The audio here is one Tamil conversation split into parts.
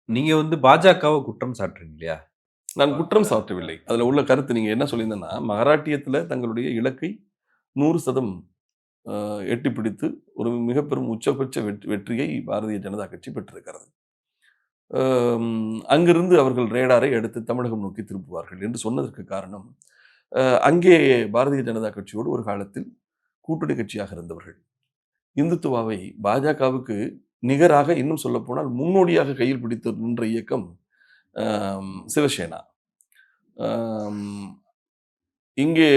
நீங்க வந்து பாஜகவ குற்றம் சாட்டுறீங்க இல்லையா? நான் குற்றம் சாட்டவில்லை. அதுல உள்ள கருத்து நீங்க என்ன சொல்லியிருந்தேன்னா, மராட்டியத்தில தங்களுடைய இலக்கை 100% எட்டிப் பிடித்து ஒரு மிக பெரும் உச்சபட்ச வெற்றியை பாரதிய ஜனதா கட்சி பெற்றிருக்கிறது. அங்கிருந்து அவர்கள் ரேடாரை எடுத்து தமிழகம் நோக்கி திருப்புவார்கள் என்று சொன்னதற்கு காரணம், அங்கே பாரதிய ஜனதா கட்சியோடு ஒரு காலத்தில் கூட்டணி கட்சியாக இருந்தவர்கள். இந்துத்துவாவை பாஜகவுக்கு நிகராக இன்னும் சொல்லப்போனால் முன்னோடியாக கையில் பிடித்து நின்ற இயக்கம் சிவசேனா. ஆம், இங்கே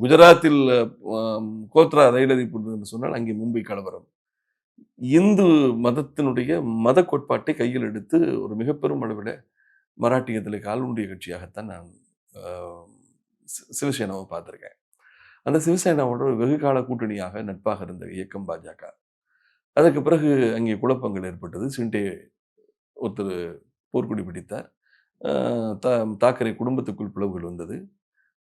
குஜராத்தில் கோத்ரா ரயில் எரிப்பு என்று சொன்னால் அங்கே மும்பை கலவரம். இந்து மதத்தினுடைய மத கோட்பாட்டை கையில் எடுத்து ஒரு மிக பெரும் அளவில மராட்டியத்திலே காலூன்றிய கட்சியாகத்தான் நான் அ சிவசேனாவை பார்த்திருக்கேன். அந்த சிவசேனாவோட வெகு கால கூட்டணியாக நட்பாக இருந்த இயக்கம் பாஜக. அதற்கு பிறகு அங்கே குழப்பங்கள் ஏற்பட்டது. ஷிண்டே ஒருத்தர் போர்க்கொடி பிடித்தார். அ தா தாக்கரே குடும்பத்துக்குள் பிளவுகள் வந்தது.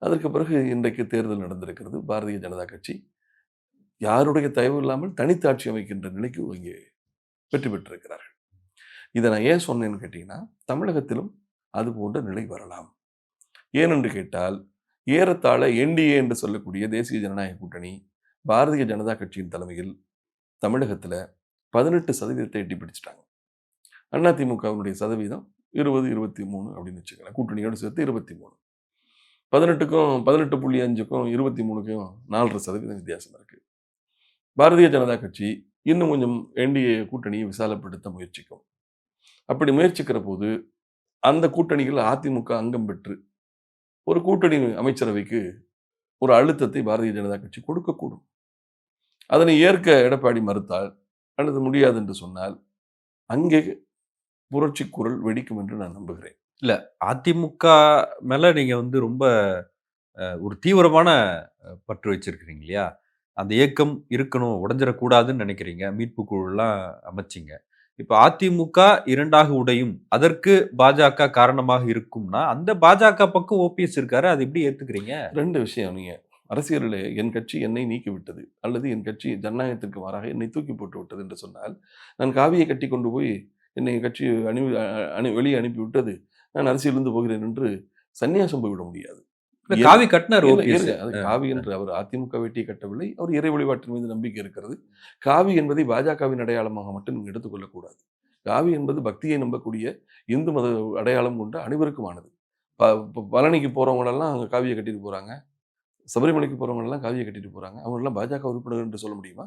அதற்கு பிறகு இன்றைக்கு தேர்தல் நடந்திருக்கிறது. பாரதிய ஜனதா கட்சி யாருடைய தயவும் இல்லாமல் தனித்து ஆட்சி அமைக்கின்ற நிலைக்கு இங்கே வெற்றி பெற்றிருக்கிறார்கள். இதை நான் ஏன் சொன்னேன்னு கேட்டீங்கன்னா, தமிழகத்திலும் அது போன்ற நிலை வரலாம். ஏனென்று கேட்டால், ஏறத்தாழ என்டிஏ என்று சொல்லக்கூடிய தேசிய ஜனநாயக கூட்டணி, பாரதிய ஜனதா கட்சியின் தலைமையில் தமிழகத்தில 18% எட்டி பிடிச்சுட்டாங்க. அதிமுகவினுடைய சதவீதம் 20, 23 அப்படின்னு வச்சுக்கலாம். கூட்டணியோடு சேர்த்து 23. 18க்கும் 18.5க்கும் 23க்கும் 4.5% வித்தியாசம் இருக்கு. பாரதிய ஜனதா கட்சி இன்னும் கொஞ்சம் என்டிஏ கூட்டணியை விசாலப்படுத்த முயற்சிக்கும். அப்படி முயற்சிக்கிற போது, அந்த கூட்டணியில் அதிமுக அங்கம் பெற்று, ஒரு கூட்டணி அமைச்சரவைக்கு ஒரு அழுத்தத்தை பாரதிய ஜனதா கட்சி கொடுக்கக்கூடும். அதனை ஏற்க எடப்பாடி மறுத்தால், அல்லது முடியாது என்று சொன்னால், அங்கே புரட்சி குரல் வெடிக்கும் என்று நான் நம்புகிறேன். இல்ல அதிமுக மேல நீங்க வந்து ரொம்ப ஒரு தீவிரமான பற்று வச்சிருக்கிறீங்க இல்லையா? அந்த இயக்கம் இருக்கணும், உடைஞ்சிறக்கூடாதுன்னு நினைக்கிறீங்க. மீட்பு குழுலாம் அமைச்சீங்க. இப்ப அதிமுக 2ஆக உடையும். அதற்கு பாஜக காரணமாக இருக்கும்னா, அந்த பாஜக பக்கம் ஓபிஎஸ் இருக்காரு. அத எப்படி ஏத்துக்கிறீங்க? 2 விஷயம் நீங்க அரசியலிலே என் கட்சி என்னை நீக்கிவிட்டது, அல்லது என் கட்சி ஜனநாயகத்திற்கு மாறாக என்னை தூக்கி போட்டு விட்டது என்று சொன்னால், நான் காவியை கட்டிக் கொண்டு போய் என்னை கட்சி வெளியே அனுப்பிவிட்டது, நான் அரசியலிருந்து போகிறேன் என்று சந்நியாசம் போய்விட முடியாது. இல்ல காவி கட்டினாரு ஓபிஎஸ். இருங்க. அது காவி என்று அவர் அதிமுக வேட்டியை கட்டவில்லை. அவர் இறை வழிபாட்டின் மீது நம்பிக்கை இருக்கிறது. காவி என்பதை பாஜகவின் அடையாளமாக மட்டும் நீங்க எடுத்துக்கொள்ளக்கூடாது. காவி என்பது பக்தியை நம்பக்கூடிய இந்து மத அடையாளம் கொண்ட அனைவருக்குமானது. பழனிக்கு போறவங்களெல்லாம் அங்க காவிய கட்டிட்டு போறாங்க. சபரிமலைக்கு போறவங்கலாம் காவிய கட்டிட்டு போறாங்க. அவங்கலாம் பாஜக உறுப்பினர்கள் என்று சொல்ல முடியுமா?